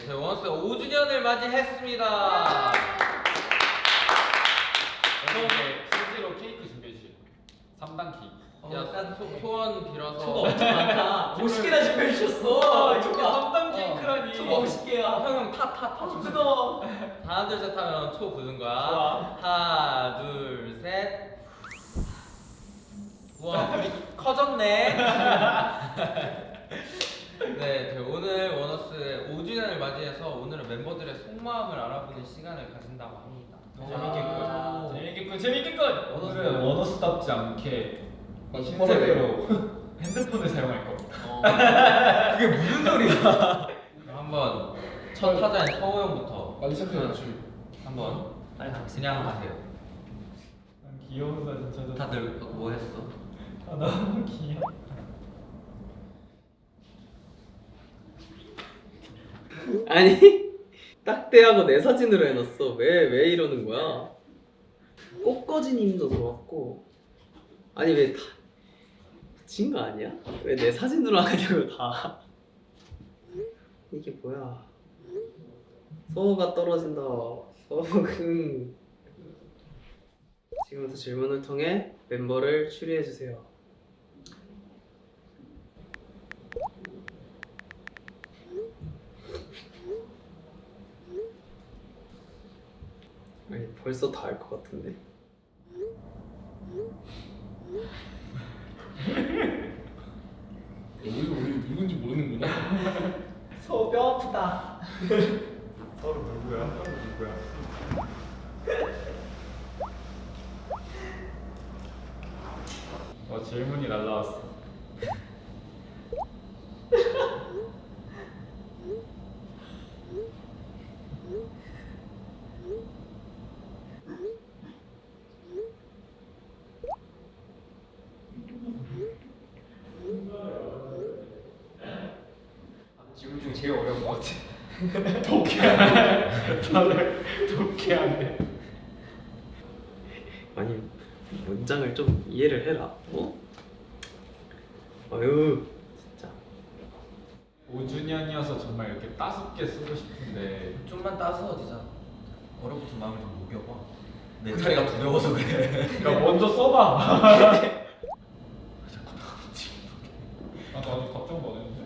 저희 원스 5주년을 맞이했습니다. 여러분들 실제로 케이크 준비해 주시고 3단 케이크. 야, 소원 빌어서. 초가 엄청 많다. 50개나 준비해 주셨어. 이렇게 3단 케이크라니. 초가 50개야. 형 타. 뜨거워. 하나 둘 셋 하면 초 부는 거야. 좋아. 하나 둘 셋. 와 불이 커졌네. 네, 저희 오늘 원어스의 5주년을 맞이해서 오늘은 멤버들의 속마음을 알아보는 시간을 가진다고 합니다. 재밌겠군. 오늘은 원어스답지 않게 신세대로 핸드폰을 사용할 겁니다. 그게 무슨 소리야? 한번 첫 타자인 서호 형부터 빨리 시작해요. 한번 빨리 그냥 가세요. 귀여운 사진 찾았어. 다들 뭐 했어? 아, 너무 귀여워. 아니 딱대하고 내 사진으로 해놨어. 왜 이러는 거야? 꽃거지님도 들어왔고. 아니 왜 다 미친 거 아니야? 왜 내 사진으로 하냐고 다. 이게 뭐야? 서호가 떨어진다. 서호는 지금부터 질문을 통해 멤버를 추리해 주세요. 아니 벌써 다 알 것 같은데. 우리 누군지 모르는구나. 소 뼈 아프다. 서로 누구야? 서로 누구야? 질문이 날라왔어. 질문 중에 제일 어려운 것 같아. 독해하네. 다들 독해하네. 아니 문장을 좀 이해를 해라. 어? 아유 진짜. 5주년이어서 정말 이렇게 따숩게 쓰고 싶은데 좀만 따스워지자. 얼어붙은 마음을 좀 녹여봐. 내 자리가 두려워서 그래. 그러니까 먼저 써봐. 나도 아직 답장도 안 했는데.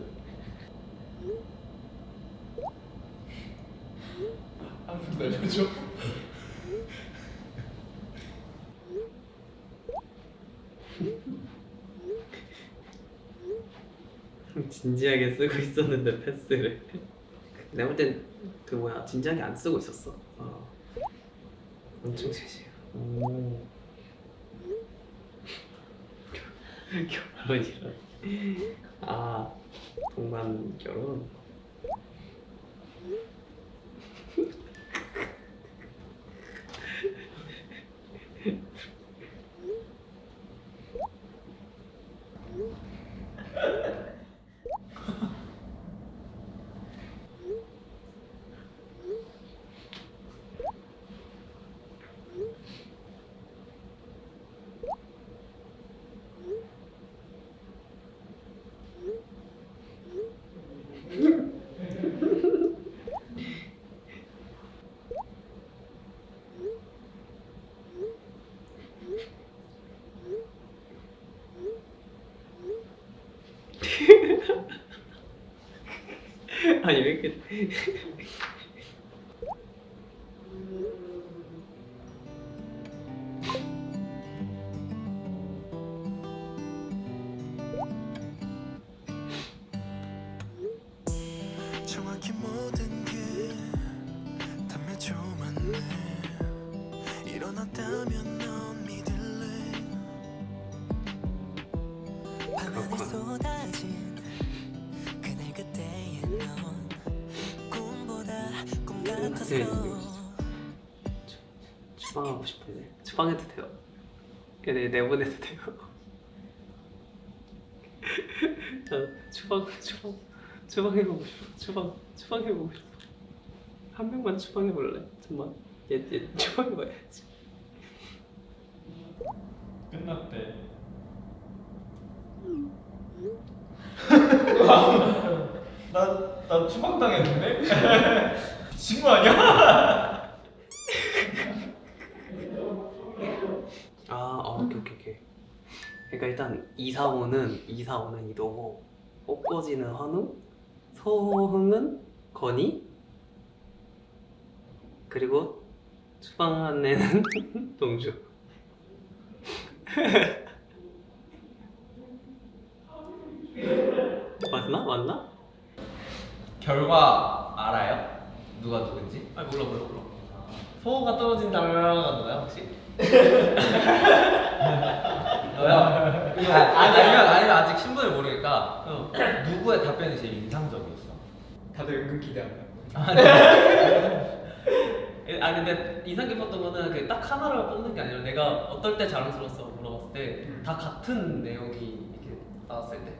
한번 기다려줘. 진지하게 쓰고 있었는데 패스를. 내가 볼 땐 그 뭐야 진지하게 안 쓰고 있었어. 엄청 셋이야. 오. 결혼이라. 아 동반 결혼. 아니 왜 이렇게 정확히 모든 게 다 맺혀맞네. 일어났다면 넌 믿을래. 밤하늘 쏟아진 그날 그때의 넌 꿈보다 꿈 같았어. 추방하고 싶어 이제. 추방해도 돼요. 내보내도 돼요. 추방해보고 싶어. 추방해보고 싶어. 한 명만 추방해볼래? 잠만. 얘 추방해봐야지. 끝났대. 나 추방당했는데? 친구 아니야? 오케이. 그러니까 일단 245는 이도고, 꽃꽂이는 헌우, 소흥은 건이, 그리고 추방한 애는 동주. 맞나? 결과 알아요? 누가 누군지? 아니 몰라. 소호가 떨어진 단어가 너야 혹시? 너야? 아니면 아직 신분을 모르니까 누구의 답변이 제일 인상적이었어? 다들 은근 기대한다. 근데 인상 깊었던 거는 그 딱 하나를 뽑는 게 아니라 내가 어떨 때 자랑스러웠어 물어봤을 때 다 같은 내용이 이렇게 나왔을 때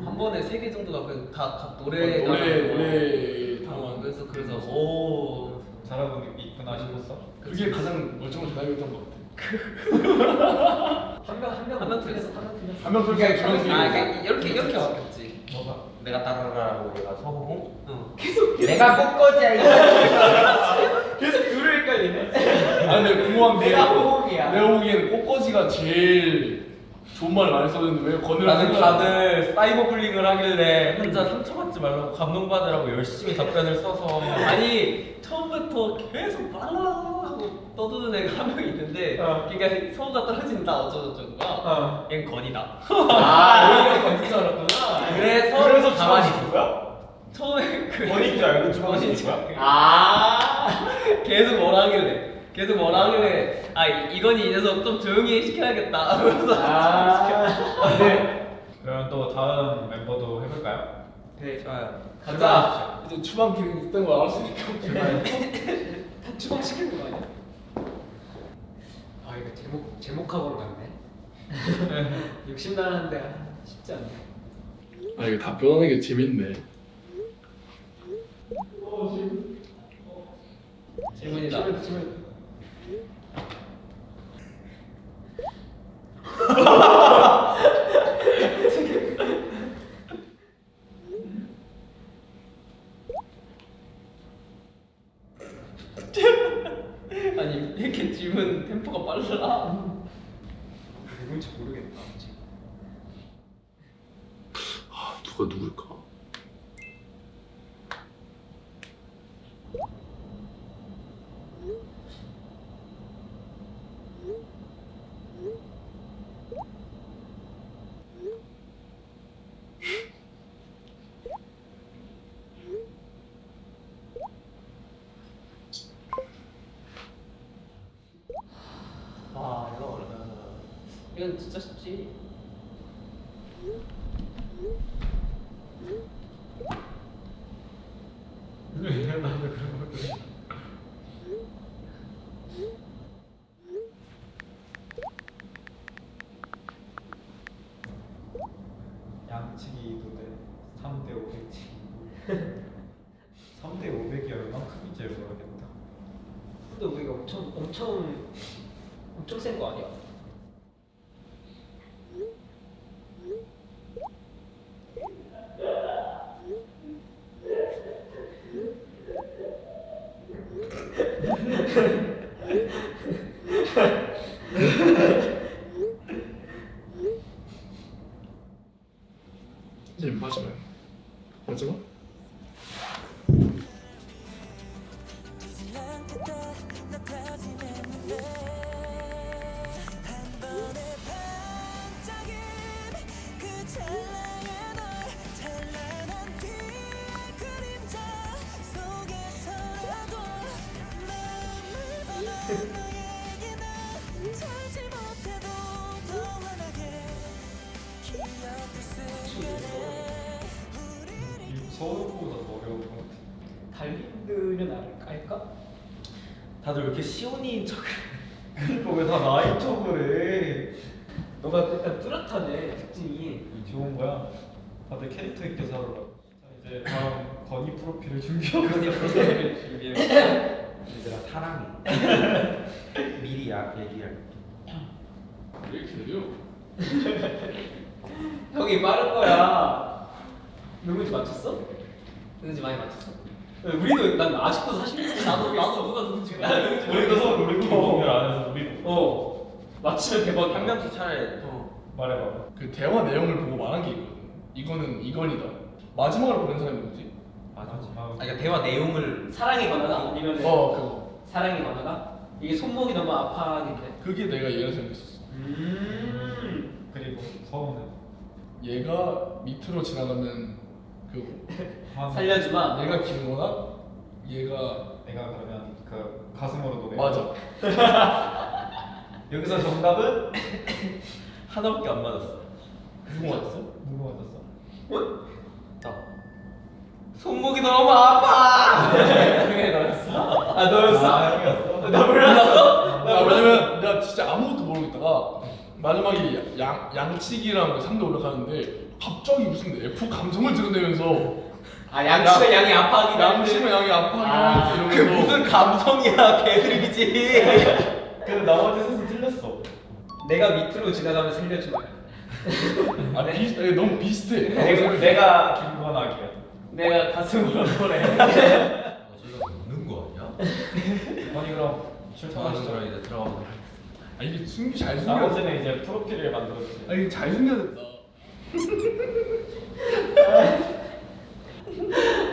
한 번에 3개 정도가 그냥 다 노래가 노래 그래서 오 잘하고 있구나 싶었어. 그게 가장 멀쩡한 대답이었던 것 같아. 한명 틀렸어. 한명 그렇게 이렇게 바뀌었지. 뭐가? 내가 따라라라고 얘가 서호홍? 응. 내가 꽃꽂이야 이거. 계속 둘을 헷갈리네. 아니 근데 궁금한 게 내가 호흡이야. 내가 보기에는 꽃꽂이가 제일 좋은 말을 많이 썼는데 왜 건을 나는 다들 사이버 불링을 하길래 혼자 상처받지 말라고 감동받으라고 열심히 답변을 써서 아니 처음부터 계속 빨라하고 떠드는 애가 한 명 있는데 그러니까 서호가 떨어진다 어쩌고저쩌고가 얜 건이다. 여기가 건진 줄 알았구나. 그래서 가만히 있을 거야? 처음에 그 원인 줄 알고 추방신 건이지. 거야? 계속 뭐라 하길래 이건이 이 녀석 좀 조용히 시켜야겠다 하면서 그러면 또 다음 멤버도 해볼까요? 네. 좋아요. 가자. 이제 추방 기능 있던 걸 알았으니까. 다 추방시키는 거 아니야? 아 이거 제목하고는 같네. 욕심나는데 쉽지 않네. 아 이거 답변하는 게 재밌네. 질문이다. 아니 이렇게 질문 템포가 빨라. 누군지 모르겠다. 지금. 누가 누굴까? 와 이거 어렵다. 이건 진짜 쉽지. 나도 그런 것도 양치기 도대 3대 500치 3대 500이 얼마큼인지 모르겠다. 근데 우리가 엄청 센 거 아니야? 이제 마지막. 한 번의 반짝임 그 찰나의 널 찬란한 빛 그림자 속에서라도 마음을 보는 너에게 난 찾지 못해도 더 환하게 기억될 수 있네 우리를 서울보다 더 어려운 것 같아. 달리면 알까? 다들 왜 이렇게 시온이인 척을? 그러니까 왜 다 나이 척을 해? 너가 약간 뚜렷하네 특징이. 좋은 거야. 다들 캐릭터 있게 살아라. 자 이제 다음 건이 프로필을 준비하고 얘들아 사랑해. 미리야 얘기할. 왜 이렇게 느려? 형이 빠른 거야. 누군지 맞췄어? 누군지 많이 맞췄어? 우리도 난 아직도 사실 나도 누가 누군지 우리도 서로 놀이공원 공유를 안 해서 우리도 맞히면 대박이야. 한 명씩 차례. 말해봐. 그 대화 내용을 보고 말한 게 있거든. 이거는 이건이다. 마지막으로 보낸 사람이 누구지? 맞아. 아, 그러니까 대화 내용을 사랑이 거나가 아니면 그거. 사랑이 거나가 이게 손목이 너무 아파하는데. 그게 내가 얘라 생각했었어. 그리고 서우는 얘가 밑으로 지나가면 그 살려주마. 얘가 길거나 얘가 내가 그러면 그 가슴으로 노래. 맞아. 여기서 정답은 하나밖에 안 맞았어. 누구 맞았어? 누구 맞았어? 나. 손목이 너무 아파. 그게 너였어? 아 너였어? 아, 형이었어? 나 몰랐어? 나 몰랐어. 왜냐면 내가 진짜 아무것도 모르고 있다가 마지막에 양치기랑 상대 올라가는데 갑자기 무슨 F 감성을 드러내면서 아 양치가 양이 아파하긴 양심은 양이 아파하긴 하는데 그 이러면서 무슨 감성이야 개드립이지. 근데 나머지 셋은 틀렸어. 내가 밑으로 지나가면 살려주마. 너무 비슷해. 내가 김건학이야. 내가 가슴으로 노래. 저희가 웃는 거 아니야? 아니 그럼 정하는 출동하시죠. 거랑 이제 들어가보도록. 아 이게 잘 숨겨. 나머지는 이제 프로필을 만들어주세요. 아 이게 잘 숨겨야 된다.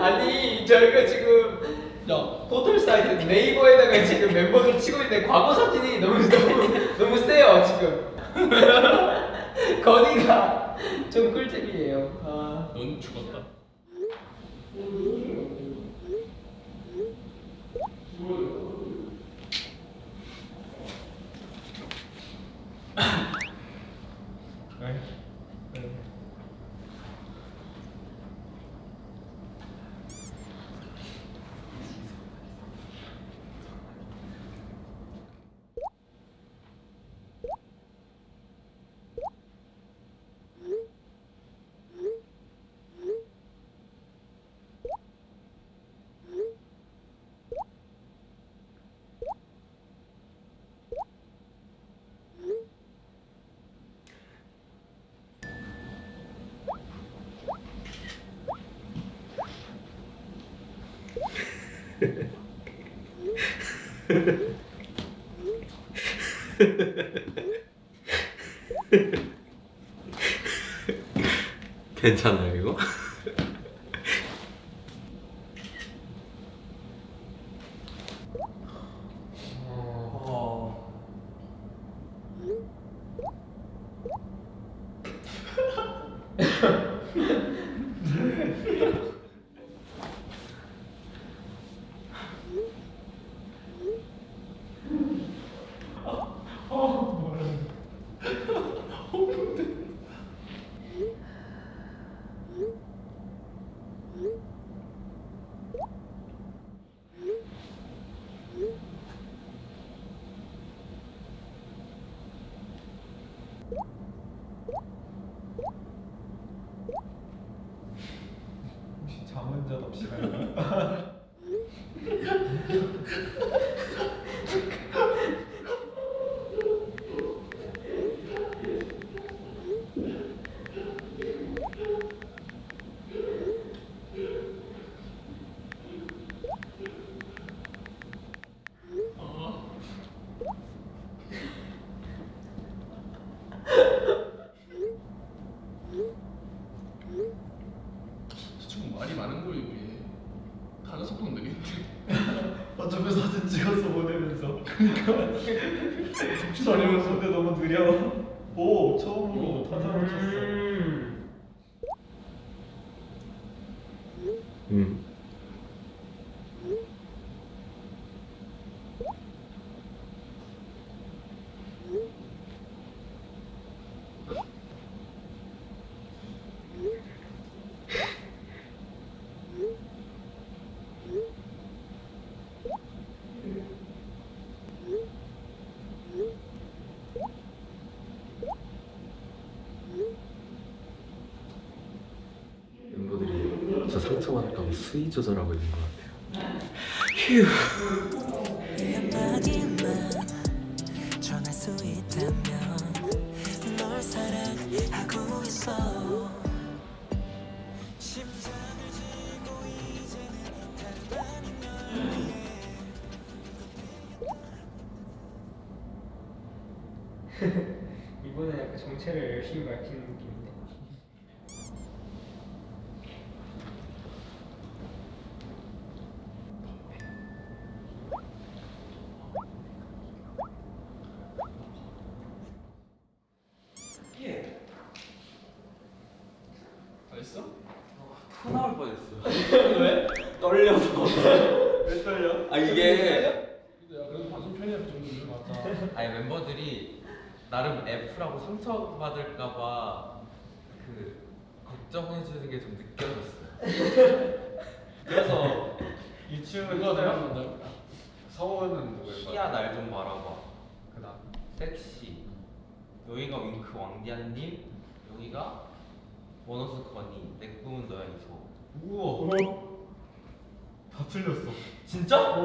아니 저희가 지금 야 포털 사이트 네이버에다가 지금 멤버들 치고 있는데 과거 사진이 너무 세요 지금. 건이가 좀 꿀잼이에요. 아. 넌 죽었다. 네. 네. 괜찮아요 이거? 혹시 잠은자 없이가요? 저 친구 말이 많은 거예요 이게. 다른 속도는 느리는데. 어차피 사진 찍어서 보내면서 죽지도 않으면서 근데 너무 느려. 오 처음으로 타자를 쳤어. 멤버들이 저 상처받을까 봐 수위 조절하고 있는 것 같아요. 한마디만 전할 수 있다면 널 사랑하고 있어 심장 이번에 약간 정체를 열심히 밝히는 느낌인데. 다 했어? 토 나올 뻔했어. 왜? 떨려서. 왜 떨려? 아 이게 야 그래도 방송 편이야 그 정도면 맞다. 아니 멤버들이 나름 F라고 상처받을까봐 그 걱정해주는 게 좀 느껴졌어요. 그래서 이 춤을 누가 춰요? 나왔는데? 성우는 누구예요? 희야 날 좀 바라봐. 그다음 섹시. 여기가 윙크 왕디아님. 여기가 원어스 건이. 내 꿈은 너야 이소. 우와. 다 틀렸어. 진짜?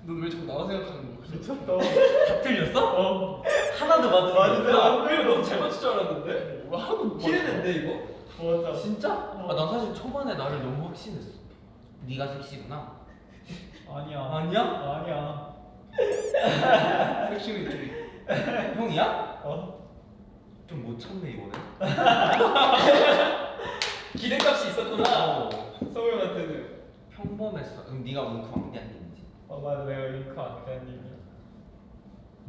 넌 왜 자꾸 나만 생각하는 거야? 미쳤다. 다 틀렸어? 하나도 맞은 거 맞아. 왜 너무 잘 맞출 줄 알았는데? 뭐 하고 키랬는데 이거? 맞아. 진짜? 아, 난 사실 초반에 나를 너무 확신했어. 네가 섹시구나. 아니야. 아니야? 아니야. 섹시는 좀 형이야? 어? 좀 못 참네 이거는. 기대값이 있었구나. 성우 형한테는. 평범했어. 그럼 네가 윙크 왕디아님이지. 맞아. 내가 윙크 안 대님이야.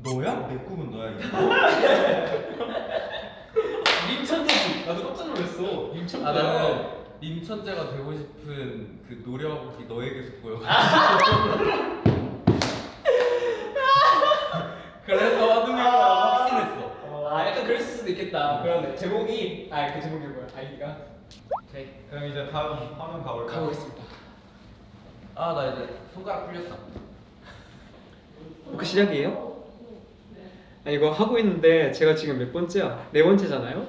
너야? 내 꿈은 너야 이거. 민천재지. 나도 깜짝 놀랐어. 민천재. 아 나는 임천재가 되고 싶은 그 노력이 너에게서 보여. 그래서 하동이가 확신했어. 아 약간 그랬을 수도 있겠다. 그러네. 제목이 그 제목이 뭐야? 아이디가. 오케이. 그럼 이제 다음 화면 가볼까요? 가보겠습니다. 아 나 이제 손가락 풀렸다. 그 시작이에요? 아, 이거 하고 있는데 제가 지금 몇 번째야? 네 번째잖아요?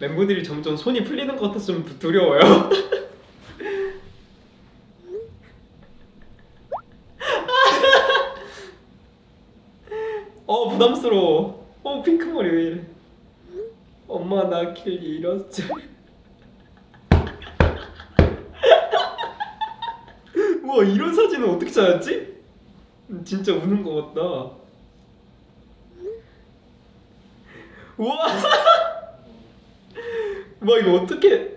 멤버들이 점점 손이 풀리는 것 같아서 좀 두려워요. 부담스러워. 핑크머리 왜 이래? 엄마 나 길 잃었지. 우와 이런 사진은 어떻게 찾았지? 진짜 우는 것 같다. 우와. 와 이거 어떻게?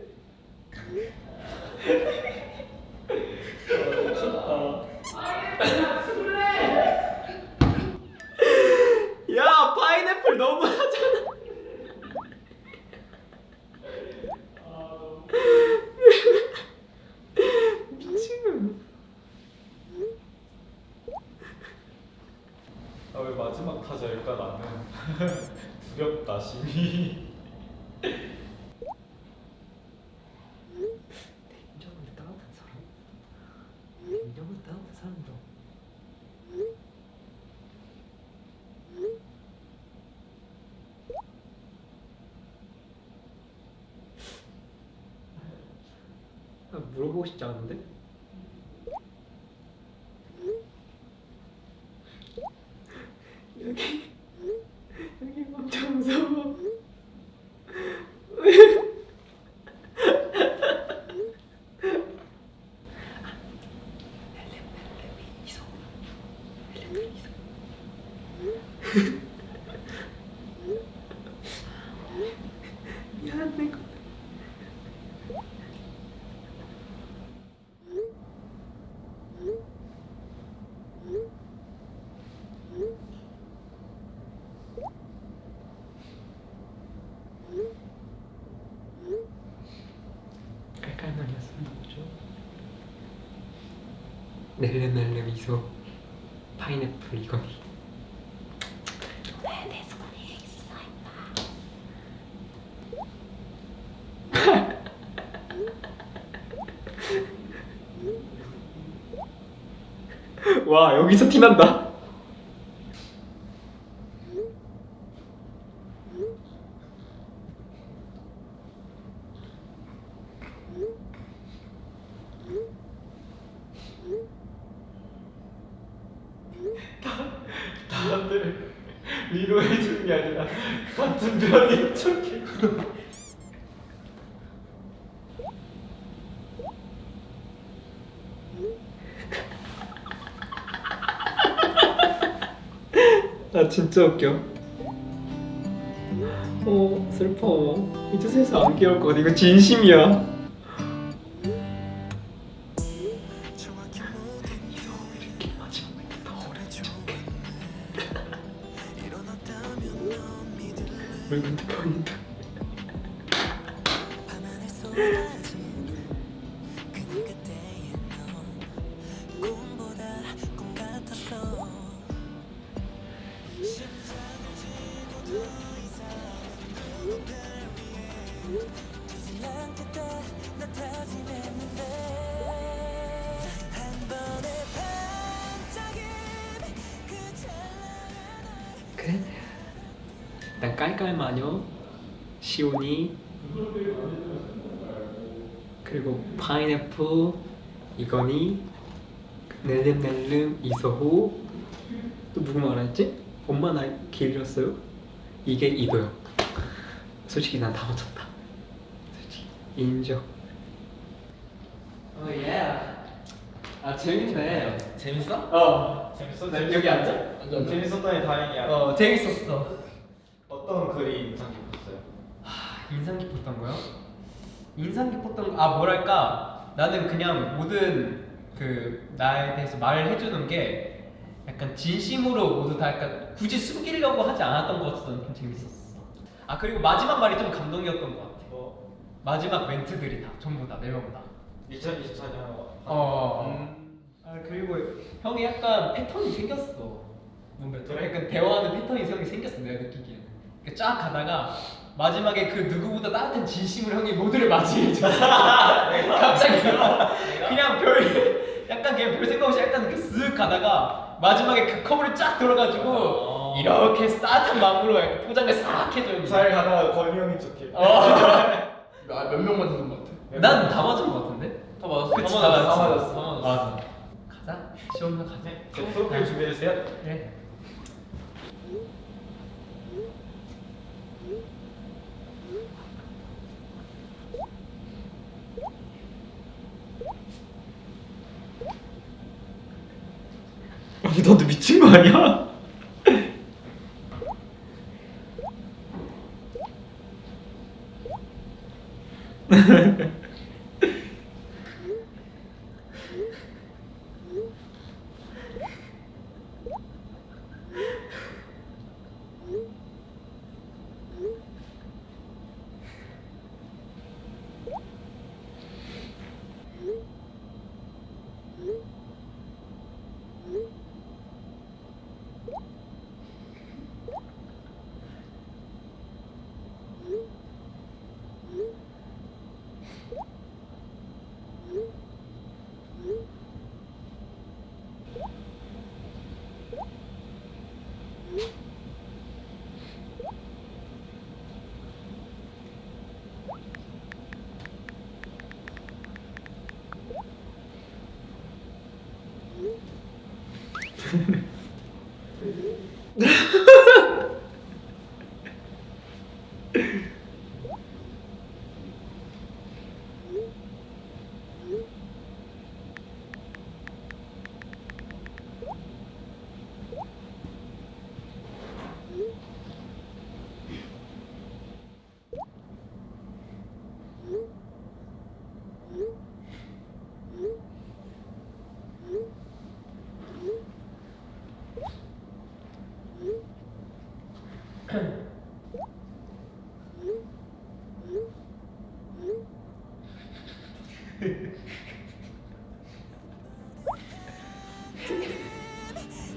야 파인애플 너무 하잖아. 미치겠네. 왜 마지막 타자일까 나는. 두렵다 심히. 인정은 따뜻한 사람? 인정은 따뜻한 사람이다. 물어보고 싶지 않은데? 여기 엄청 무서워. 미안해. 깔깔말렸으면 뭐죠? 낼름낼름 미소 파인애플 이거니. 내 손에 있어 임마. 와 여기서 티난다. 사람들을 위로해주는 게 아니라 같은 편인 척해. 아 진짜 웃겨. 슬퍼. 이제 세상 안 귀여울 것 같아. 이거 진심이야. 이거 이렇게 마지막 멘트 더 오래줘. 물건 보인다. 밤하늘 쏟아진 그날 그때의 넌 꿈보다 꿈 같았어. 심장을 쥐고도 이상한 별 위에 두지 않겠다 나 다짐했는데 한 번의 반짝임 그 찬란한 그래? 일단 깔깔마녀, 시온이, 그리고 파인애플, 이건희, 낼름낼름, 이서호, 또 누구 말했지? 엄마 나 길었어요? 이게 이도요. 솔직히 난 다 맞췄다. 솔직히 인정. 예. 아 재밌네. 재밌어? 재밌었지? 여기 앉아? 재밌었다니 다행이야. 재밌었어. 어떤 글이 인상 깊었어요? 인상 깊었던 거요? 인상 깊었던 거, 뭐랄까, 나는 그냥 모든 그 나에 대해서 말을 해주는 게 약간 진심으로 모두 다 약간 굳이 숨기려고 하지 않았던 것 같아서 좀 재밌었어. 그리고 마지막 말이 좀 감동이었던 것 같아. 마지막 멘트들이 다 전부 다 4명 다. 2024년 그리고 형이 약간 패턴이 생겼어. 뭔가 약간 대화하는 패턴이 생겼어 내가 느끼기에는. 쫙 가다가 마지막에 그 누구보다 따뜻한 진심으로 형이 모두를 맞이해줘. 갑자기 그냥 약간 그냥 별 생각 없이 약간 이렇게 쓱 가다가 마지막에 그 커브를 쫙 들어가지고 이렇게 해서 따뜻한 마음으로 약간 포장을 싹 해줘요. 잘 가다가 건이 형이 좋게. 몇 명만 듣는 것 같아. 난 다 맞은 것 같은데? 다 맞았어. 그치, 다 다 맞았어. 맞았어. 맞아. 가자. 시원하 가자. 프로필 준비해주세요. 네. 아니 너도 미친 거 아니야?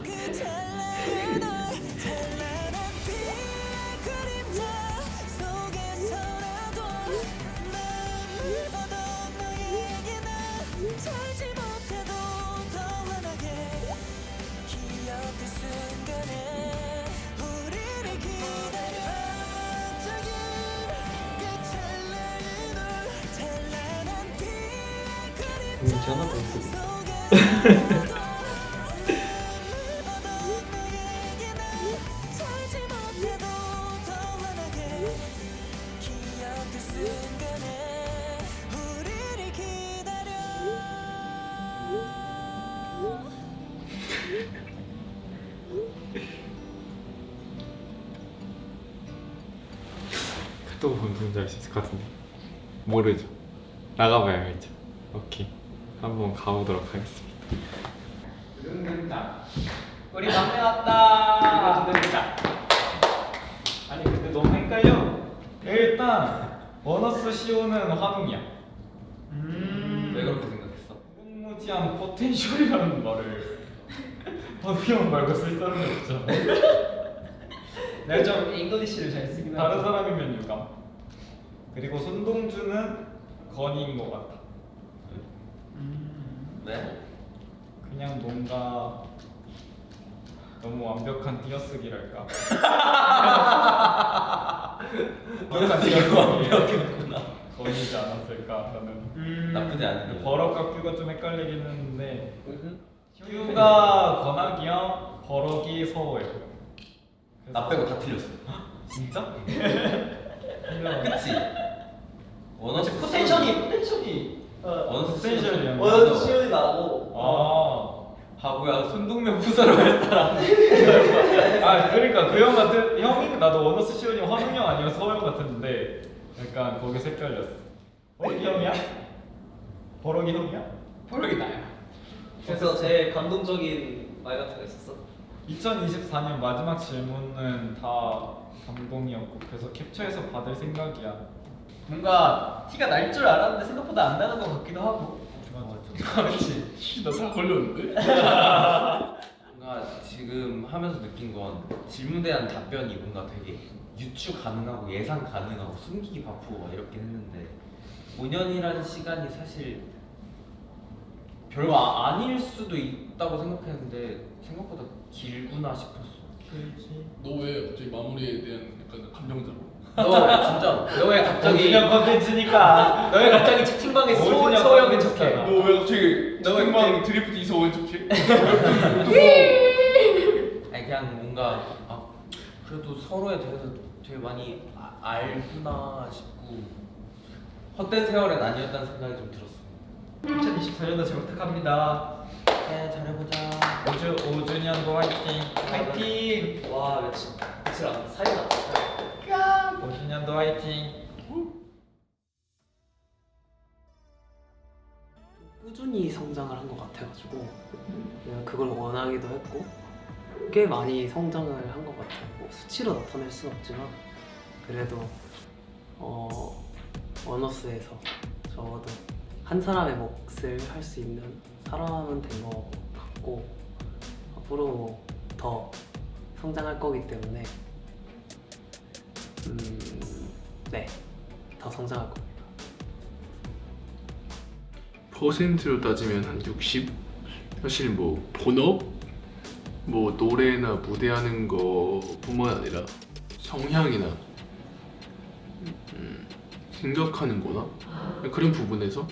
그 찬란한 빛 그림자 속에서라도 마음을 보던 너에게 난 살지 못해도 더 환하게 기억될 순간에 우리를 기다려 반짝인 그 찬란한 빛 그림자 전화 받고. 속에서라도 살지 못해도 더 환하게 기억될 순간에 우리를 기다려. 또 뭔지 알 수 있을 것 같은데 모르죠. 나가봐야 알죠. 오케이, 한번 가보도록 하겠습니다. 등등장. 우리 막내 왔다. 등등장. 아니 근데 너무 헷갈려. 일단 원어스 시오는 환웅이야. 왜 그렇게 생각했어? 무지한 포텐셜이라는 말을 환웅 말고 쓸 사람이 없잖아. 내가 좀 잉글리시를 잘 쓰긴 다른 사람이면 유감. 그리고 손동주는 건이인 것 같아. 네? 그냥 뭔가 너무 완벽한 띄어쓰기랄까. 완벽했구나. 건이지 않았을까라는. 나쁘지 않네. 버럭과 큐가 좀 헷갈리긴 했는데 큐가 건학이요, 버럭이 서호예요. 나 빼고 다 틀렸어. 진짜? 그치? 원어스 포텐션이 원어스 포텐셜이야. 원어스 시온이 나고 아, 바보야. 손동명 부사로 할 사람. 아 그러니까 그 형 같은 형이 나도 원어스 시온이 환웅 형 아니면 서호 형 같았는데 약간 거기서 헷갈렸어. 버럭이 형이야? 버럭이 형이야? 버럭이 나야. 그래서 제일 감동적인 말 같은 거 있었어? 2024년 마지막 질문은 다 감동이었고 그래서 캡처해서 받을 생각이야. 뭔가 티가 날 줄 알았는데 생각보다 안 나는 것 같기도 하고. 그렇지. 나다 걸렸는데. 뭔가 지금 하면서 느낀 건 질문에 대한 답변이 뭔가 되게 유추 가능하고 예상 가능하고 숨기기 바쁘고 막 이렇게 했는데 5년이라는 시간이 사실 별로 아닐 수도 있다고 생각했는데 생각보다 길구나 싶었어. 너 왜 갑자기 마무리에 대한 약간 감정자로? 너 진짜 너 왜 갑자기 그냥 컨텐츠니까. 너 왜 갑자기 채팅방에 오진영 서영인 컨텐츠잖아. 척해? 너 왜 갑자기 너왜 채팅방 드리프트 이서원 척해? 아니 그냥 뭔가 그래도 서로에 대해서 되게 많이 알구나 싶고 헛된 세월은 아니었다는 생각이 좀 들었어. 2024년도 잘 부탁합니다. 네 잘해보자. 5주년도 화이팅. 화이팅. 와 며칠 안 사이 났다. 5주년도 화이팅. 꾸준히 성장을 한 것 같아가지고 내가 그걸 원하기도 했고 꽤 많이 성장을 한 것 같아요. 뭐 수치로 나타낼 수는 없지만 그래도 원어스에서 적어도 한 사람의 몫을 할 수 있는 사람은 된 것 같고 앞으로 더 성장할 거기 때문에 네, 더 성장할 겁니다. 퍼센트로 따지면 한 60? 사실 뭐 본업? 뭐 노래나 무대하는 거뿐만 아니라 성향이나 생각하는 거나 그런 부분에서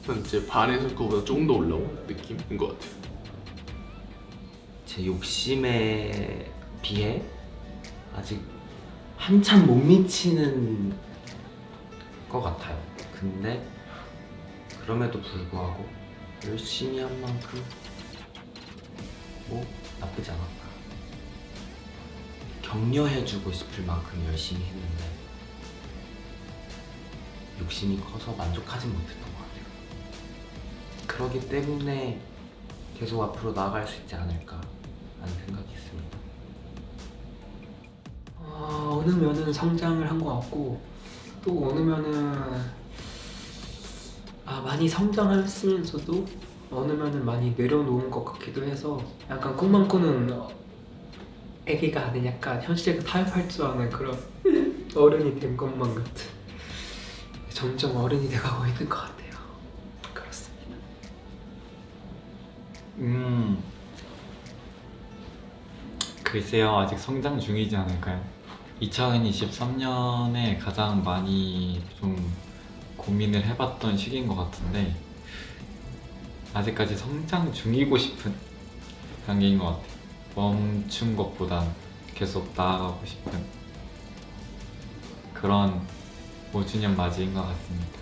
한 이제 반에서 그거보다 조금 더 올라온 느낌인 것 같아요. 제 욕심에 비해 아직 한참 못 미치는 것 같아요. 근데 그럼에도 불구하고 열심히 한 만큼 뭐 나쁘지 않았다. 격려해주고 싶을 만큼 열심히 했는데 욕심이 커서 만족하진 못했던 것 같아요. 그러기 때문에 계속 앞으로 나아갈 수 있지 않을까 라는 생각이 있습니다. 어느 면은 성장을 한 것 같고 또 어느 면은 많이 성장했으면서도 어느 면은 많이 내려놓은 것 같기도 해서 약간 꿈만 꾸는 애기가 아닌 약간 현실에 타협할 줄 아는 그런 어른이 된 것만 같은 점점 어른이 돼가고 있는 것 같아요. 그렇습니다. 글쎄요, 아직 성장 중이지 않을까요? 2023년에 가장 많이 좀 고민을 해봤던 시기인 것 같은데 아직까지 성장 중이고 싶은 단계인 것 같아요. 멈춘 것보단 계속 나아가고 싶은 그런 5주년 맞이인 것 같습니다.